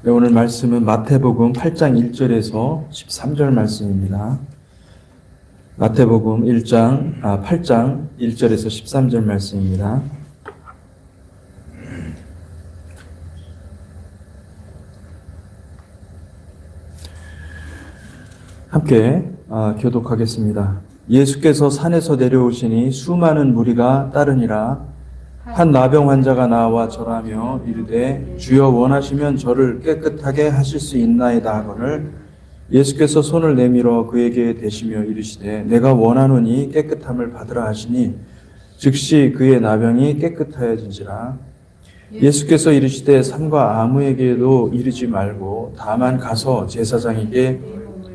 네, 오늘 말씀은 마태복음 8장 1절에서 13절 말씀입니다. 마태복음 8장 1절에서 13절 말씀입니다. 함께 교독하겠습니다. 예수께서 산에서 내려오시니 수많은 무리가 따르니라. 한 나병 환자가 나와 절하며 이르되 주여 원하시면 저를 깨끗하게 하실 수 있나이다 하거늘 예수께서 손을 내밀어 그에게 대시며 이르시되 내가 원하노니 깨끗함을 받으라 하시니 즉시 그의 나병이 깨끗하여진지라. 예수께서 이르시되 산과 아무에게도 이르지 말고 다만 가서 제사장에게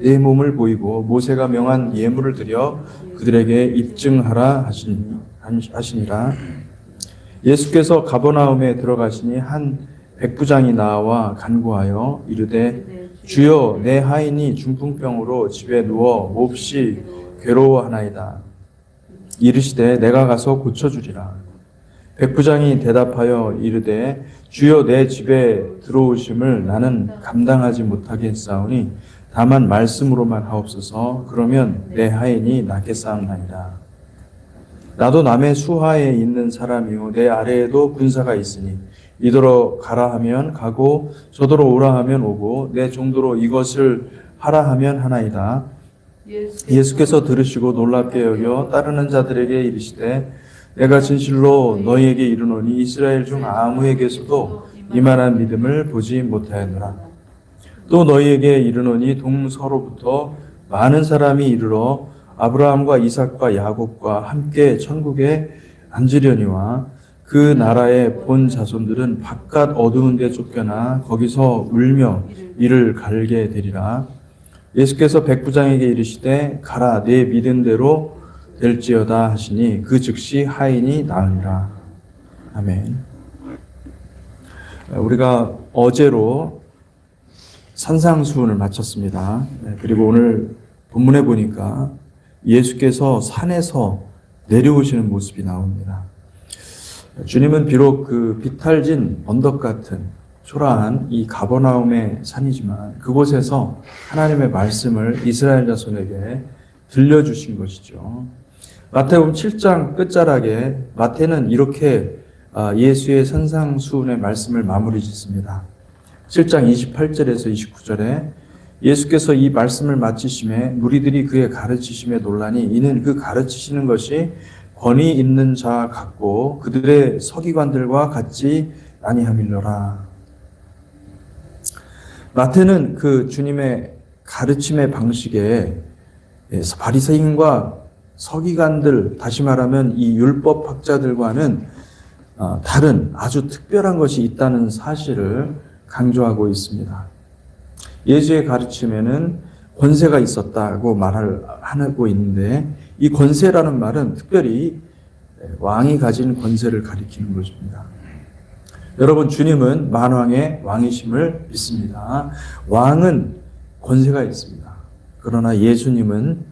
내 몸을 보이고 모세가 명한 예물을 드려 그들에게 입증하라 하시니라. 예수께서 가버나움에 들어가시니 한 백부장이 나와 간구하여 이르되 주여 내 하인이 중풍병으로 집에 누워 몹시 괴로워하나이다. 이르시되 내가 가서 고쳐주리라. 백부장이 대답하여 이르되 주여 내 집에 들어오심을 나는 감당하지 못하겠사오니 다만 말씀으로만 하옵소서. 그러면 내 하인이 낫겠사옵나이다. 나도 남의 수하에 있는 사람이요 내 아래에도 군사가 있으니 이더러 가라 하면 가고 저더러 오라 하면 오고 내 종도로 이것을 하라 하면 하나이다. 예수께서 들으시고 놀랍게 여겨 따르는 자들에게 이르시되 내가 진실로 너희에게 이르노니 이스라엘 중 아무에게서도 이만한 믿음을 보지 못하였노라. 또 너희에게 이르노니 동서로부터 많은 사람이 이르러 아브라함과 이삭과 야곱과 함께 천국에 앉으려니와 그 나라의 본 자손들은 바깥 어두운 데 쫓겨나 거기서 울며 이를 갈게 되리라. 예수께서 백부장에게 이르시되 가라 내 믿은 대로 될지어다 하시니 그 즉시 하인이 나으니라. 아멘. 우리가 어제로 산상수훈을 마쳤습니다. 그리고 오늘 본문에 보니까 예수께서 산에서 내려오시는 모습이 나옵니다. 주님은 비록 그 비탈진 언덕 같은 초라한 이 가버나움의 산이지만 그곳에서 하나님의 말씀을 이스라엘 자손에게 들려주신 것이죠. 마태복음 7장 끝자락에 마태는 이렇게 예수의 산상수훈의 말씀을 마무리 짓습니다. 7장 28절에서 29절에 예수께서 이 말씀을 마치심에 무리들이 그의 가르치심에 놀라니 이는 그 가르치시는 것이 권위 있는 자 같고 그들의 서기관들과 같지 아니함일러라. 마태는 그 주님의 가르침의 방식에 바리새인과 서기관들, 다시 말하면 이 율법학자들과는 다른 아주 특별한 것이 있다는 사실을 강조하고 있습니다. 예수의 가르침에는 권세가 있었다고 하고 있는데 이 권세라는 말은 특별히 왕이 가진 권세를 가리키는 것입니다. 여러분, 주님은 만왕의 왕이심을 믿습니다. 왕은 권세가 있습니다. 그러나 예수님은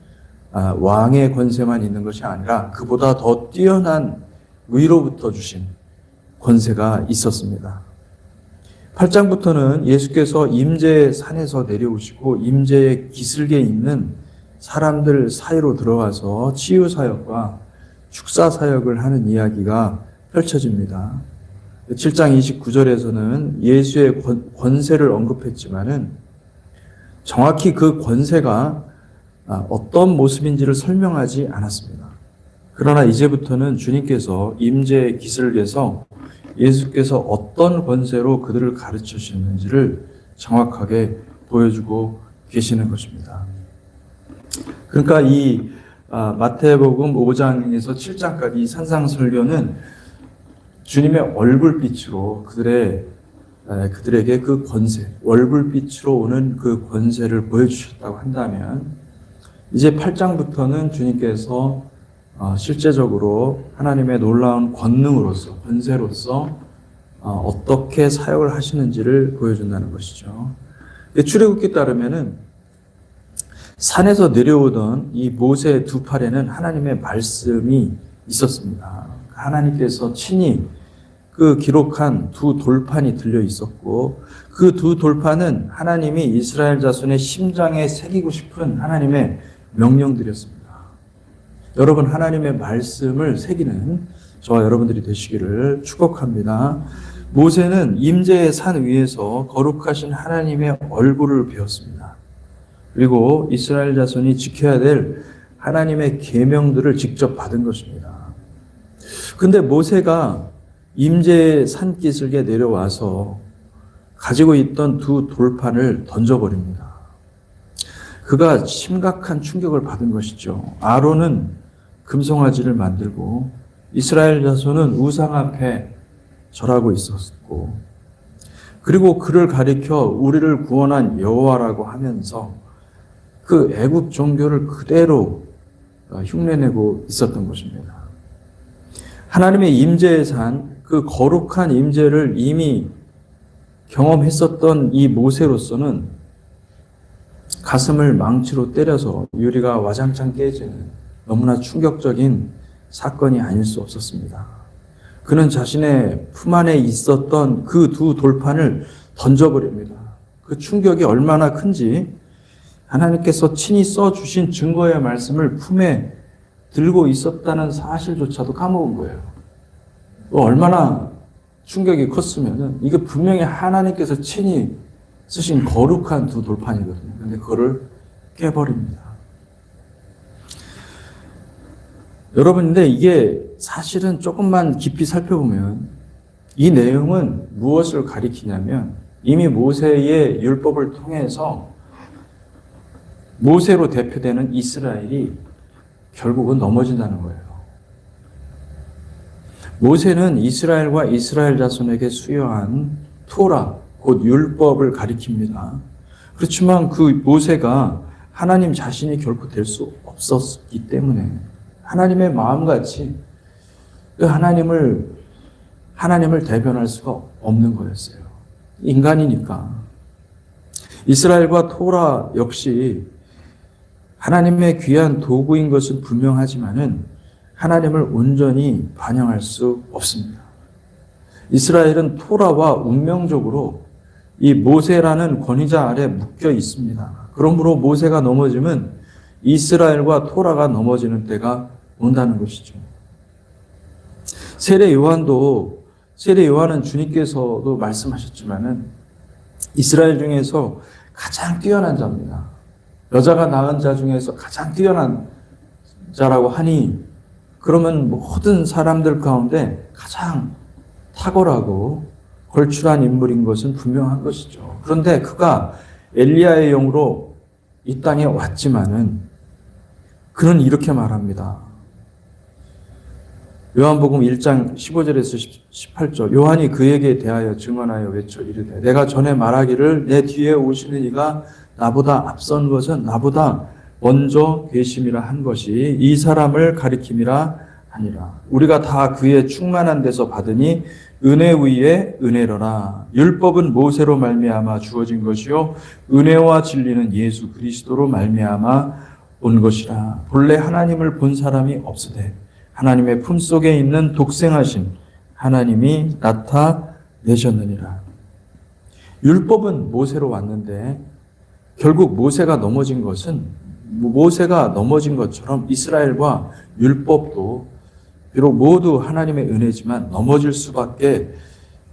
왕의 권세만 있는 것이 아니라 그보다 더 뛰어난 위로부터 주신 권세가 있었습니다. 8장부터는 예수께서 임재의 산에서 내려오시고 임재의 기슭에 있는 사람들 사이로 들어가서 치유사역과 축사사역을 하는 이야기가 펼쳐집니다. 7장 29절에서는 예수의 권세를 언급했지만은 정확히 그 권세가 어떤 모습인지를 설명하지 않았습니다. 그러나 이제부터는 주님께서 임재의 기슭에서 예수께서 어떤 권세로 그들을 가르치셨는지를 정확하게 보여주고 계시는 것입니다. 그러니까 이 마태복음 5장에서 7장까지 산상설교는 주님의 얼굴빛으로 그들에게 그 권세, 얼굴빛으로 오는 그 권세를 보여주셨다고 한다면 이제 8장부터는 주님께서 실제적으로 하나님의 놀라운 권능으로서, 권세로서 어떻게 사역을 하시는지를 보여준다는 것이죠. 출애굽기에 따르면은 산에서 내려오던 이 모세의 두 팔에는 하나님의 말씀이 있었습니다. 하나님께서 친히 그 기록한 두 돌판이 들려 있었고 그 두 돌판은 하나님이 이스라엘 자손의 심장에 새기고 싶은 하나님의 명령들이었습니다. 여러분 하나님의 말씀을 새기는 저와 여러분들이 되시기를 축복합니다. 모세는 임재의 산 위에서 거룩하신 하나님의 얼굴을 배웠습니다. 그리고 이스라엘 자손이 지켜야 될 하나님의 계명들을 직접 받은 것입니다. 근데 모세가 임재의 산기슭에 내려와서 가지고 있던 두 돌판을 던져버립니다. 그가 심각한 충격을 받은 것이죠. 아론은 금송아지를 만들고 이스라엘 자손은 우상 앞에 절하고 있었고 그리고 그를 가리켜 우리를 구원한 여호와라고 하면서 그 애굽 종교를 그대로 흉내내고 있었던 것입니다. 하나님의 임재의 산, 그 거룩한 임재를 이미 경험했었던 이 모세로서는 가슴을 망치로 때려서 유리가 와장창 깨지는 너무나 충격적인 사건이 아닐 수 없었습니다. 그는 자신의 품 안에 있었던 그 두 돌판을 던져버립니다. 그 충격이 얼마나 큰지 하나님께서 친히 써주신 증거의 말씀을 품에 들고 있었다는 사실조차도 까먹은 거예요. 얼마나 충격이 컸으면 이게 분명히 하나님께서 친히 쓰신 거룩한 두 돌판이거든요. 근데 그거를 깨버립니다. 여러분, 근데 이게 사실은 조금만 깊이 살펴보면 이 내용은 무엇을 가리키냐면 이미 모세의 율법을 통해서 모세로 대표되는 이스라엘이 결국은 넘어진다는 거예요. 모세는 이스라엘과 이스라엘 자손에게 수여한 토라, 곧 율법을 가리킵니다. 그렇지만 그 모세가 하나님 자신이 결코 될 수 없었기 때문에 하나님의 마음같이 그 하나님을 대변할 수가 없는 거였어요. 인간이니까. 이스라엘과 토라 역시 하나님의 귀한 도구인 것은 분명하지만은 하나님을 온전히 반영할 수 없습니다. 이스라엘은 토라와 운명적으로 이 모세라는 권위자 아래 묶여 있습니다. 그러므로 모세가 넘어지면 이스라엘과 토라가 넘어지는 때가 온다는 것이죠. 세례 요한은 주님께서도 말씀하셨지만은 이스라엘 중에서 가장 뛰어난 자입니다. 여자가 낳은 자 중에서 가장 뛰어난 자라고 하니 그러면 모든 사람들 가운데 가장 탁월하고 걸출한 인물인 것은 분명한 것이죠. 그런데 그가 엘리야의 영으로 이 땅에 왔지만은 그는 이렇게 말합니다. 요한복음 1장 15절에서 18절 요한이 그에게 대하여 증언하여 외쳐 이르되 내가 전에 말하기를 내 뒤에 오시는 이가 나보다 앞선 것은 나보다 먼저 계심이라 한 것이 이 사람을 가리킴이라 하니라. 우리가 다 그의 충만한 데서 받으니 은혜 위에 은혜로라. 율법은 모세로 말미암아 주어진 것이요 은혜와 진리는 예수 그리스도로 말미암아 온 것이라. 본래 하나님을 본 사람이 없으되 하나님의 품속에 있는 독생하신 하나님이 나타내셨느니라. 율법은 모세로 왔는데 결국 모세가 넘어진 것처럼 이스라엘과 율법도 비록 모두 하나님의 은혜지만 넘어질 수밖에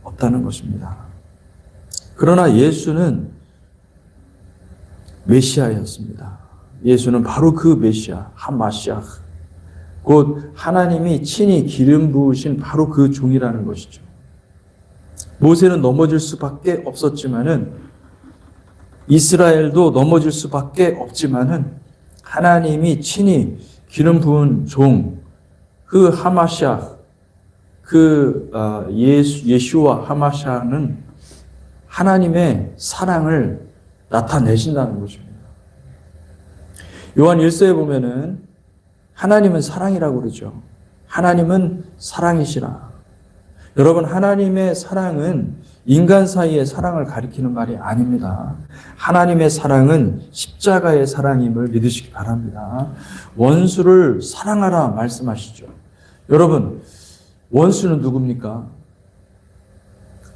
없다는 것입니다. 그러나 예수는 메시아였습니다. 예수는 바로 그 메시아, 하마시아, 곧 하나님이 친히 기름 부으신 바로 그 종이라는 것이죠. 모세는 넘어질 수밖에 없었지만은 이스라엘도 넘어질 수밖에 없지만은 하나님이 기름 부은 종, 그 하마시아, 예수와 하마시아는 하나님의 사랑을 나타내신다는 것입니다. 요한 1서에 보면은 하나님은 사랑이라고 그러죠. 하나님은 사랑이시라. 여러분, 하나님의 사랑은 인간 사이의 사랑을 가리키는 말이 아닙니다. 하나님의 사랑은 십자가의 사랑임을 믿으시기 바랍니다. 원수를 사랑하라 말씀하시죠. 여러분, 원수는 누굽니까?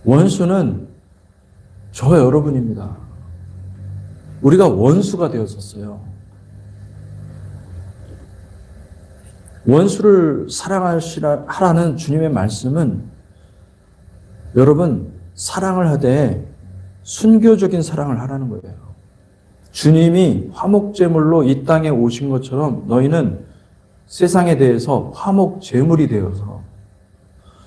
원수는 저 여러분입니다. 우리가 원수가 되었었어요. 원수를 사랑하라는 주님의 말씀은 여러분 사랑을 하되 순교적인 사랑을 하라는 거예요. 주님이 화목제물로 이 땅에 오신 것처럼 너희는 세상에 대해서 화목제물이 되어서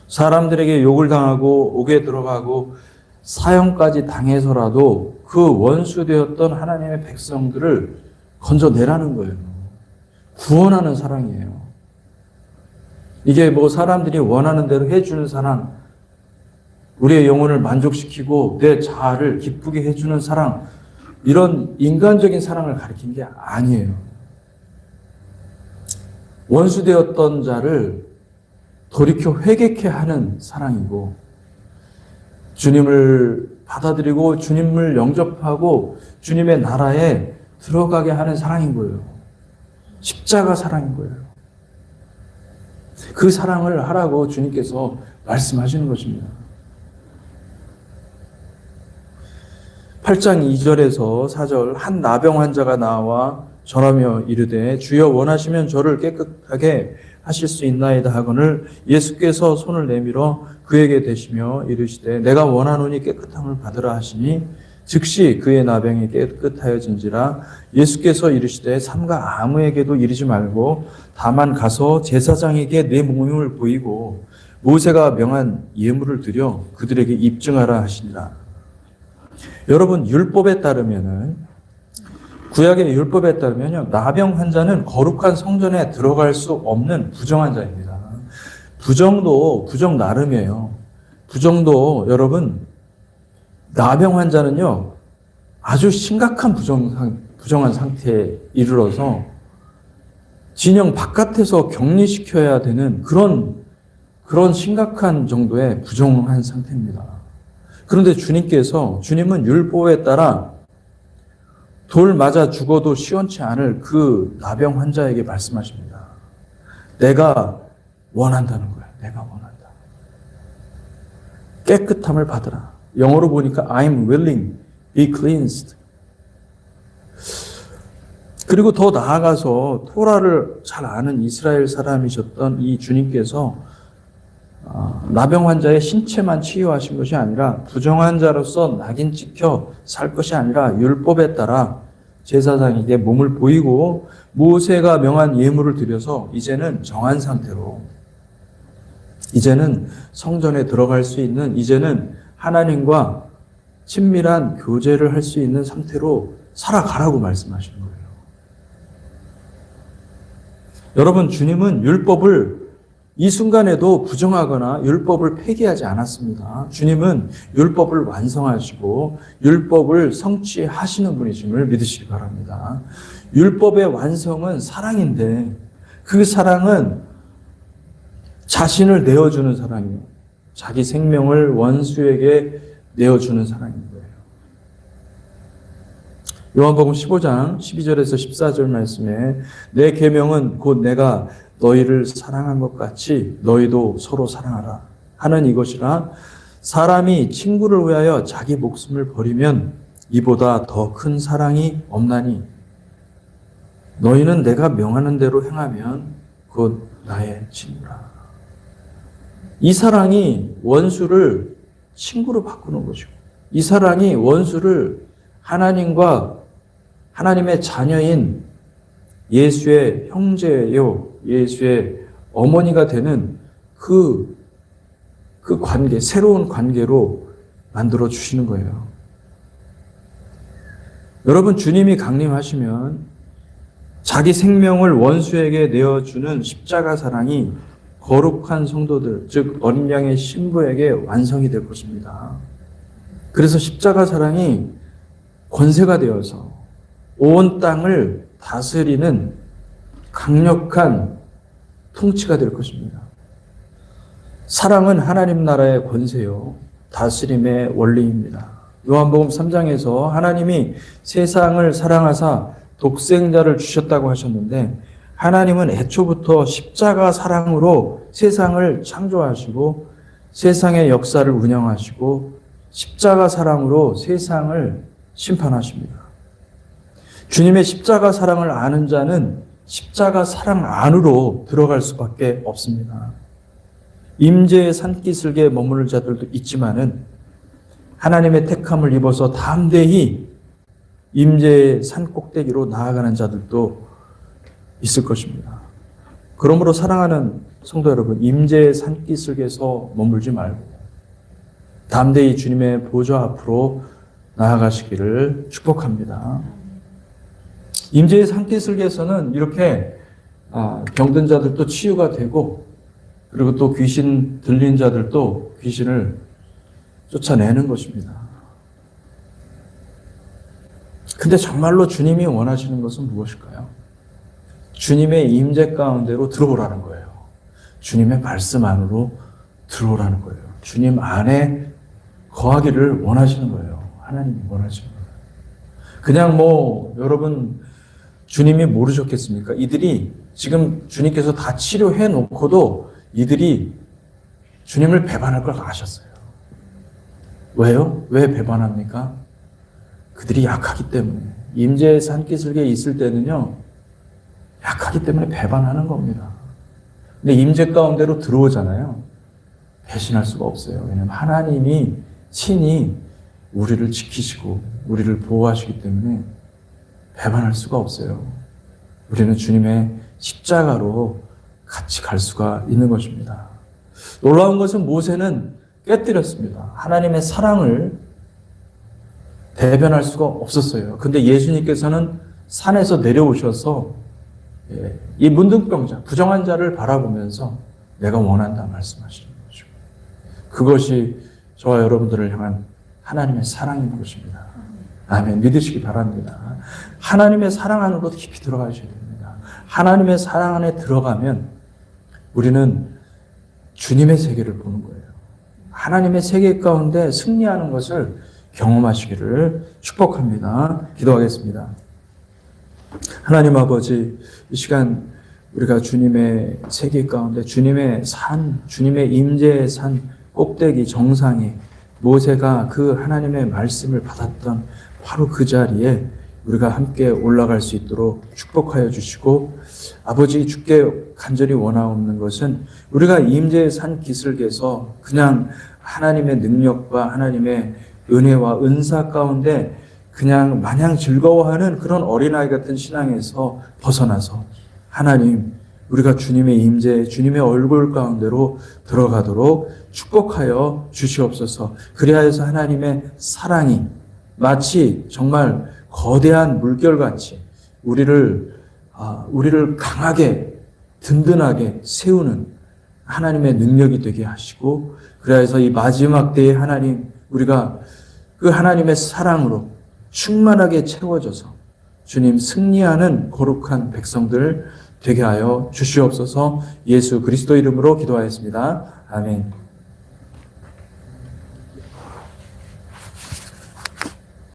사람들에게 욕을 당하고 옥에 들어가고 사형까지 당해서라도 그 원수되었던 하나님의 백성들을 건져내라는 거예요. 구원하는 사랑이에요. 이게 뭐 사람들이 원하는 대로 해주는 사랑, 우리의 영혼을 만족시키고 내 자아를 기쁘게 해주는 사랑, 이런 인간적인 사랑을 가리킨 게 아니에요. 원수되었던 자를 돌이켜 회개케 하는 사랑이고, 주님을 받아들이고 주님을 영접하고 주님의 나라에 들어가게 하는 사랑인 거예요. 십자가 사랑인 거예요. 그 사랑을 하라고 주님께서 말씀하시는 것입니다. 8장 2절에서 4절, 한 나병 환자가 나와 절하며 이르되 주여 원하시면 저를 깨끗하게 하실 수 있나이다 하거늘 예수께서 손을 내밀어 그에게 대시며 이르시되 내가 원하노니 깨끗함을 받으라 하시니 즉시 그의 나병이 깨끗하여진지라. 예수께서 이르시되 삼가 아무에게도 이르지 말고 다만 가서 제사장에게 내 몸을 보이고 모세가 명한 예물을 드려 그들에게 입증하라 하시니라. 여러분, 율법에 따르면은, 구약의 율법에 따르면요, 나병 환자는 거룩한 성전에 들어갈 수 없는 부정한 자입니다. 부정도 부정 나름이에요. 부정도 여러분, 나병 환자는요, 아주 심각한 부정한 상태에 이르러서 진영 바깥에서 격리시켜야 되는 그런 심각한 정도의 부정한 상태입니다. 그런데 주님은 율법에 따라 돌 맞아 죽어도 시원치 않을 그 나병 환자에게 말씀하십니다. 내가 원한다는 거야. 내가 원한다. 깨끗함을 받으라. 영어로 보니까 I'm willing, be cleansed. 그리고 더 나아가서 토라를 잘 아는 이스라엘 사람이셨던 이 주님께서 나병 환자의 신체만 치유하신 것이 아니라 부정한 자로서 낙인 찍혀 살 것이 아니라 율법에 따라 제사장에게 몸을 보이고 모세가 명한 예물을 드려서 이제는 정한 상태로, 이제는 성전에 들어갈 수 있는, 이제는 하나님과 친밀한 교제를 할 수 있는 상태로 살아가라고 말씀하시는 거예요. 여러분, 주님은 율법을 이 순간에도 부정하거나 율법을 폐기하지 않았습니다. 주님은 율법을 완성하시고 율법을 성취하시는 분이심을 믿으시기 바랍니다. 율법의 완성은 사랑인데 그 사랑은 자신을 내어주는 사랑이에요. 자기 생명을 원수에게 내어주는 사랑인 거예요. 요한복음 15장 12절에서 14절 말씀에 내 계명은 곧 내가 너희를 사랑한 것 같이 너희도 서로 사랑하라 하는 이것이라. 사람이 친구를 위하여 자기 목숨을 버리면 이보다 더 큰 사랑이 없나니 너희는 내가 명하는 대로 행하면 곧 나의 친구라. 이 사랑이 원수를 친구로 바꾸는 것이고, 이 사랑이 원수를 하나님과 하나님의 자녀인 예수의 형제요, 예수의 어머니가 되는 그 관계, 새로운 관계로 만들어 주시는 거예요. 여러분, 주님이 강림하시면 자기 생명을 원수에게 내어주는 십자가 사랑이 거룩한 성도들, 즉 어린 양의 신부에게 완성이 될 것입니다. 그래서 십자가 사랑이 권세가 되어서 온 땅을 다스리는 강력한 통치가 될 것입니다. 사랑은 하나님 나라의 권세요, 다스림의 원리입니다. 요한복음 3장에서 하나님이 세상을 사랑하사 독생자를 주셨다고 하셨는데, 하나님은 애초부터 십자가 사랑으로 세상을 창조하시고 세상의 역사를 운영하시고 십자가 사랑으로 세상을 심판하십니다. 주님의 십자가 사랑을 아는 자는 십자가 사랑 안으로 들어갈 수밖에 없습니다. 임재의 산기슭에 머무를 자들도 있지만은 하나님의 택함을 입어서 담대히 임재의 산 꼭대기로 나아가는 자들도 있을 것입니다. 그러므로 사랑하는 성도 여러분, 임재의 산기슭에서 머물지 말고 담대히 주님의 보좌 앞으로 나아가시기를 축복합니다. 임재의 산기슭에서는 이렇게 병든 자들도 치유가 되고, 그리고 또 귀신 들린 자들도 귀신을 쫓아내는 것입니다. 근데 정말로 주님이 원하시는 것은 무엇일까요? 주님의 임재 가운데로 들어오라는 거예요. 주님의 말씀 안으로 들어오라는 거예요. 주님 안에 거하기를 원하시는 거예요. 하나님이 원하시는 거예요. 그냥 여러분 주님이 모르셨겠습니까? 이들이 지금 주님께서 다 치료해 놓고도 이들이 주님을 배반할 걸 아셨어요. 왜요? 왜 배반합니까? 그들이 약하기 때문에. 임재의 산기슭에 있을 때는요, 약하기 때문에 배반하는 겁니다. 근데 임재 가운데로 들어오잖아요. 배신할 수가 없어요. 왜냐하면 하나님이 친히 우리를 지키시고 우리를 보호하시기 때문에 배반할 수가 없어요. 우리는 주님의 십자가로 같이 갈 수가 있는 것입니다. 놀라운 것은 모세는 깨뜨렸습니다. 하나님의 사랑을 대변할 수가 없었어요. 근데 예수님께서는 산에서 내려오셔서 이 문둥병자, 부정한 자를 바라보면서 내가 원한다 말씀하시는 거죠. 그것이 저와 여러분들을 향한 하나님의 사랑인 것입니다. 아멘. 믿으시기 바랍니다. 하나님의 사랑 안으로 깊이 들어가셔야 됩니다. 하나님의 사랑 안에 들어가면 우리는 주님의 세계를 보는 거예요. 하나님의 세계 가운데 승리하는 것을 경험하시기를 축복합니다. 기도하겠습니다. 하나님 아버지, 이 시간 우리가 주님의 세계 가운데 주님의 산, 주님의 임재의 산 꼭대기 정상에 모세가 그 하나님의 말씀을 받았던 바로 그 자리에 우리가 함께 올라갈 수 있도록 축복하여 주시고, 아버지 주께 간절히 원하옵는 것은 우리가 임재의 산 기슭에서 그냥 하나님의 능력과 하나님의 은혜와 은사 가운데 그냥 마냥 즐거워하는 그런 어린아이 같은 신앙에서 벗어나서 하나님, 우리가 주님의 임재, 주님의 얼굴 가운데로 들어가도록 축복하여 주시옵소서. 그리하여서 하나님의 사랑이 마치 정말 거대한 물결같이 우리를 강하게 든든하게 세우는 하나님의 능력이 되게 하시고, 그래서 이 마지막 때에 하나님, 우리가 그 하나님의 사랑으로 충만하게 채워져서 주님 승리하는 거룩한 백성들 되게 하여 주시옵소서. 예수 그리스도 이름으로 기도하였습니다. 아멘.